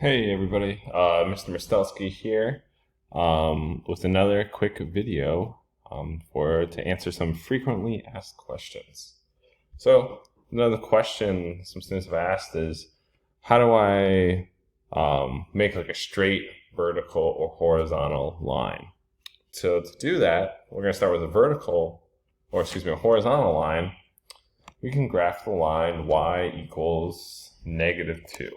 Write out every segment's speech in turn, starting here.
Hey everybody, Mr. Mostelski here with another quick video to answer some frequently asked questions. So another question some students have asked is, how do I make like a straight vertical or horizontal line? So to do that, we're going to start with a horizontal line. We can graph the line y equals -2.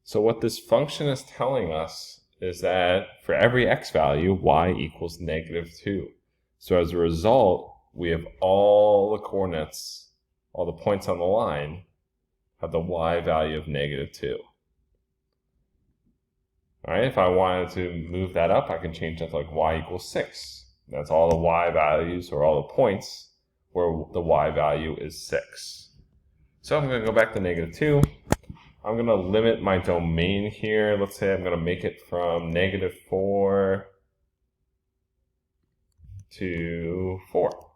So what this function is telling us is that for every x value, y equals -2. So as a result, we have all the coordinates, all the points on the line, have the y value of -2. All right, if I wanted to move that up, I can change that to like y equals 6. That's all the y values, or all the points where the y value is 6. So I'm going to go back to -2. I'm going to limit my domain here. Let's say I'm going to make it from -4 to 4.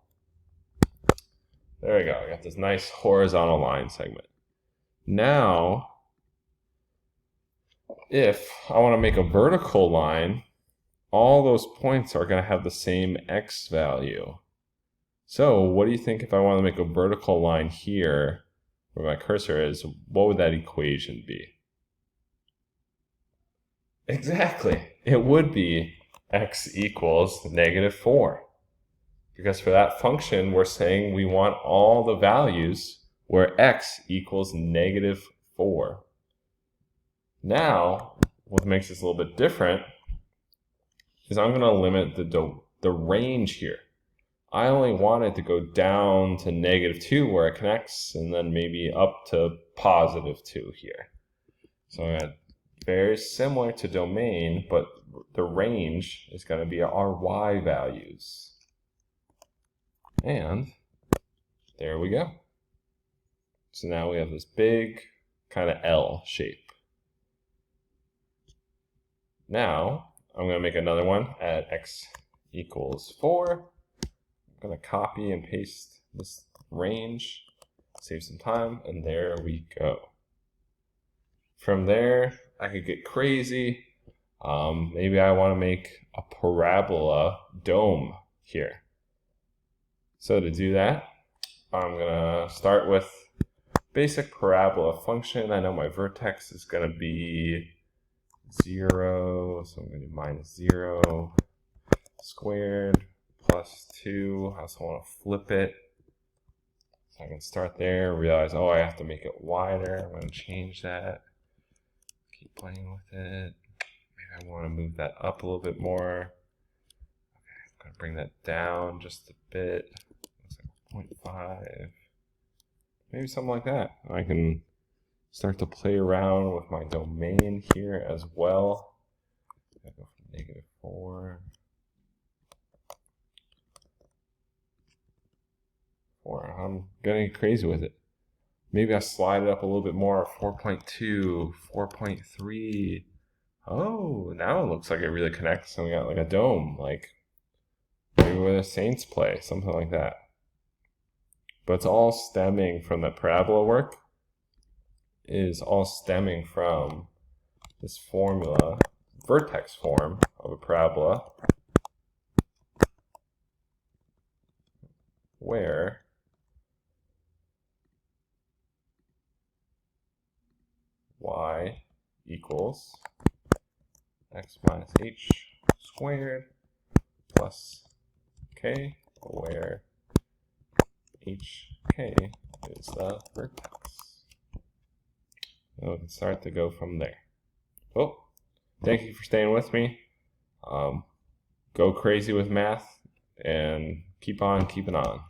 There we go. I got this nice horizontal line segment. Now, if I want to make a vertical line, all those points are going to have the same x value. So what do you think if I want to make a vertical line here, where my cursor is, what would that equation be? Exactly. It would be x equals -4. Because for that function, we're saying we want all the values where x equals -4. Now, what makes this a little bit different is I'm going to limit the range here. I only want it to go down to -2 where it connects, and then maybe up to +2 here. So very similar to domain, but the range is going to be our y values. And there we go. So now we have this big kind of L shape. Now I'm going to make another one at x equals 4. I'm going to copy and paste this range, save some time, and there we go. From there, I could get crazy. Maybe I want to make a parabola dome here. So to do that, I'm going to start with basic parabola function. I know my vertex is going to be 0, so I'm going to do -0 squared plus 2. I also want to flip it. So I can start there, realize, oh, I have to make it wider. I'm going to change that. Keep playing with it. Maybe I want to move that up a little bit more. Okay, I'm going to bring that down just a bit. Looks like 0.5. Maybe something like that. I can start to play around with my domain here as well. I go from -4. I'm getting crazy with it. Maybe I slide it up a little bit more, 4.2, 4.3. Oh, now it looks like it really connects, and we got like a dome, like maybe where the Saints play, something like that. But it's all stemming from the parabola work, is all stemming from this formula, vertex form of a parabola, where y equals x minus h squared plus k, where hk is the vertex. And we can start to go from there. Oh, thank you for staying with me. Go crazy with math and keep on keeping on.